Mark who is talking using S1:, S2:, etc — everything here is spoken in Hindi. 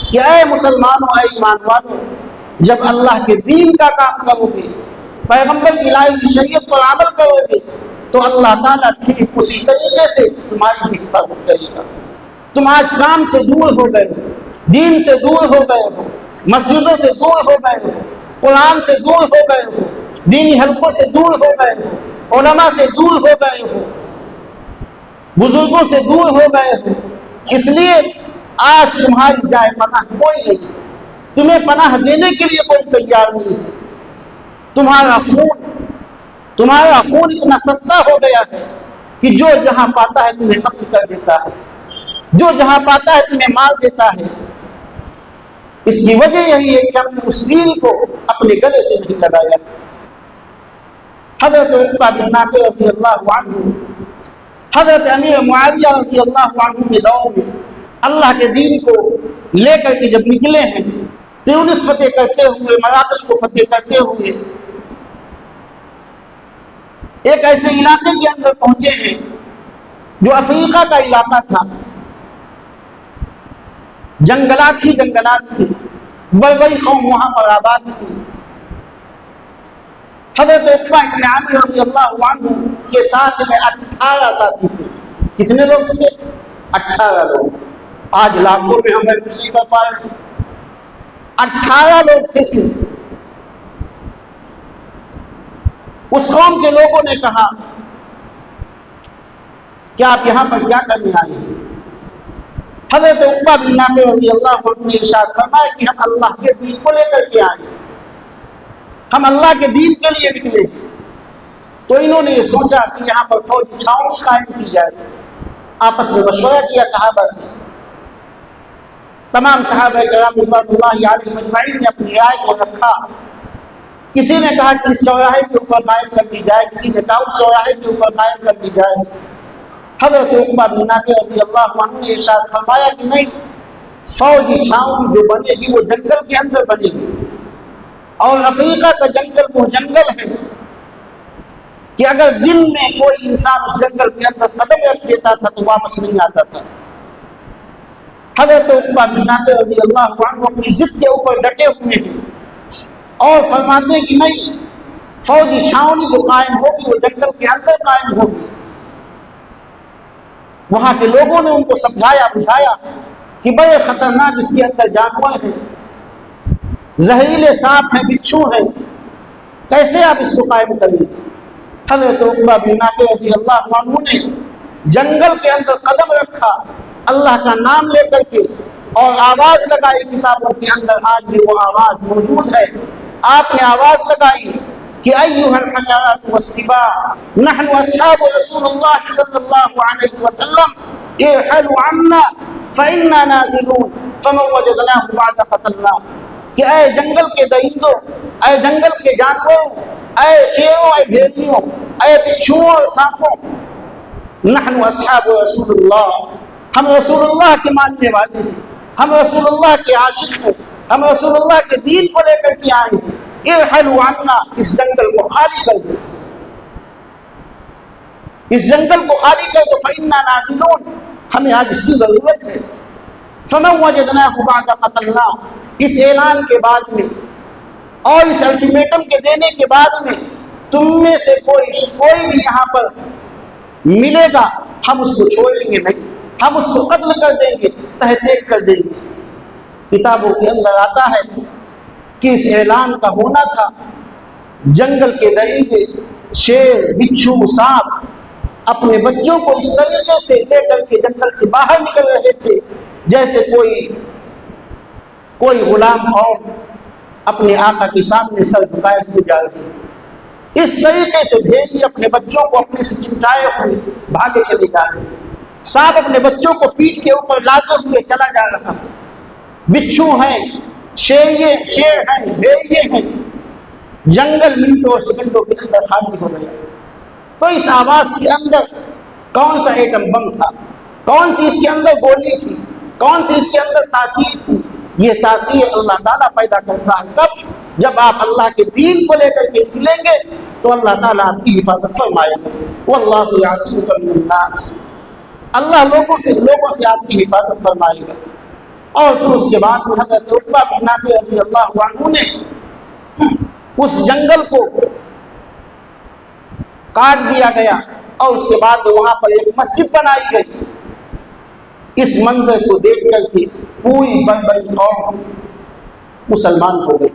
S1: कि ऐ मुसलमानों, ऐ ईमान वालों, जब अल्लाह के दीन का काम करोगे, पैगंबर की लाई शरीयत पर अमल करोगे, तो अल्लाह ताला ठीक उसी तरीके से तुम्हारी भी हिफाजत करेगा। तुम आज काम से दूर हो गए हो, दीन से दूर हो गए हो, मस्जिदों से दूर हो गए हो, कुरान से दूर हो गए हो, दीनी हल्कों से दूर हो गए हो, उलमा से दूर हो गए हो, बुजुर्गों से दूर हो गए हो। इसलिए आज तुम्हारी जाए पनाह कोई नहीं, तुम्हें पनाह देने के लिए कोई तैयार नहीं है। तुम्हारा खून इतना सस्ता हो गया है कि जो जहां पाता है तुम्हें कत्ल कर देता है, जो जहां पाता है तुम्हें मार देता है। इसकी वजह यही है कि हमने उस दीन को अपने गले से नहीं लगाया। हजरत उक़बा बिन नाफ़िअ रज़ियल्लाहु अन्हु, हजरत अमीर मुआविया रज़ियल्लाहु अन्हु के दौर में अल्लाह के दीन को लेकर के जब निकले हैं, त्यूनिस फतेह करते हुए, मराकश को फतेह करते हुए एक ऐसे इलाके के अंदर पहुंचे हैं जो अफ्रीका का इलाका था। जंगलात ही जंगलात थी, बड़ी कौम वहां पर आबाद थी। हज़रत उक़बा इब्न आमिर रज़ियल्लाहु अन्हु के साथ में 18 साथी थे। कितने लोग थे? 18 लोग। आज लाखों में हमें कुछ नहीं कर पा रहे, 18 लोग थे सिर्फ। उस कौम के लोगों ने कहा कि आप यहां पर क्या करने आए हैं? हज़रत उक़बा बिन नाफ़िअ रज़ियल्लाहु अन्हु ने इरशाद फरमाया कि हम अल्लाह के दीन को लेकर के आए, हम अल्लाह के दीन के लिए निकले। तो इन्होंने ये सोचा कि यहाँ पर फौजी छावनी कायम की जाए। आपस में मशवरा किया सहाबा से। तमाम सहाबा किराम रिज़वानुल्लाहि अलैहिम अजमईन ने अपनी राय को रखा। किसी ने कहा कि इस चौराहे के ऊपर कायम कर दी जाए, किसी ने कहा उस चौराहे के ऊपर कायम कर दी जाए। हज़रत उक़बा बिन नाफ़िअ रज़ियल्लाहु अन्हु ने इरशाद फरमाया कि नहीं, फौजी छावनी जो बनेगी वो जंगल के अंदर बनेगी। और अफ्रीका का जंगल वो जंगल है कि अगर दिन में कोई इंसान उस जंगल के अंदर कदम रख देता था तो वापस नहीं आता था। हज़रत उक़बा बिन नाफ़िअ रज़ियल्लाहु अन्हु अपनी जिद के ऊपर डटे हुए हैं और फरमाते हैं कि नहीं, फौजी छावनी जो कायम होगी वो जंगल के अंदर कायम होगी। वहां के लोगों ने उनको समझाया बुझाया कि बड़े खतरनाक इसके अंदर जानवर हैं, जहरीले सांप हैं, बिच्छू हैं, कैसे आप इसको कायम करेंगे? हज़रत उक़बा बिन नाफ़िअ रज़ियल्लाहु अन्हु ने जंगल के अंदर कदम रखा, अल्लाह का नाम लेकर के, और आवाज लगाई। किताबों के अंदर आज भी वो आवाज मौजूद है। आपने आवाज लगाई कि अय्युहल हशरात वस्सिबा नहनु अस्हाबु रसूलुल्लाह सल्लल्लाहु अलैहि वसल्लम इरहलु अन्ना फइन्ना नाज़िलून फमन वजदनाहु बअद क़तलना। कि ऐ जंगल के दरिंदों, ऐ जंगल के जानवरों, ऐ शेरों, ऐ भेड़ियों, ऐ बिच्छुओं और सांपों, नहनु अस्हाबु रसूलुल्लाह, हम रसूलुल्लाह के मानने वाले हैं, हम रसूलुल्लाह के आशिक हैं, हम रसूलुल्लाह के दीन को लेकर के आए हैं। इरहलु अन्ना, इस जंगल को खाली कर दो, इस जंगल को खाली कर दो, फइन्ना नाज़िलून, हमें आज इसकी जरूरत है। फमन वजदनाहु बअद क़तलना, इस ऐलान के बाद में और इस अल्टीमेटम के देने के बाद में तुम में से कोई भी यहाँ पर मिलेगा, हम उसको छोड़ेंगे नहीं, हम उसको कत्ल कर देंगे, तहतीक कर देंगे। किताबों के अंदर आता है कि इस ऐलान का होना था, जंगल के दरिंदे, शेर, बिच्छू, सांप अपने बच्चों को इस तरीके से लेकर के जंगल से बाहर निकल रहे थे जैसे कोई गुलाम और अपने आका के सामने सर झुकाए हुए जा रहे। इस तरीके से भेड़िए अपने बच्चों को अपने से चिमटाए हुए भागे चले जा रहे, सांप अपने बच्चों को पीठ के ऊपर लाते हुए चला जा रहा, बिच्छू हैं, शेर हैं, भेड़िए हैं। जंगल मिनटों और सेकंडों के अंदर खाली हो गया। तो इस आवाज के अंदर कौन सा एटम बम था, कौन सी इसके अंदर गोली थी, कौन सी इसके अंदर तासीर थी? ये तासीर अल्लाह ताला पैदा करता है। कब? जब आप अल्लाह के दीन को लेकर के निकलेंगे तो अल्लाह ताला आपकी हिफाजत फरमाएगा। वल्लाहु यासिमुका मिनन्नास, अल्लाह लोगों से आपकी हिफाजत फरमाएगा। और फिर उसके बाद हज़रत उक़बा बिन नाफ़ी रज़ियल्लाहु अन्हु ने उस जंगल को काट दिया गया और उसके बाद वहां पर एक मस्जिद बनाई गई। इस मंजर को देख कर के पूरी बड़ी कौम मुसलमान हो गई।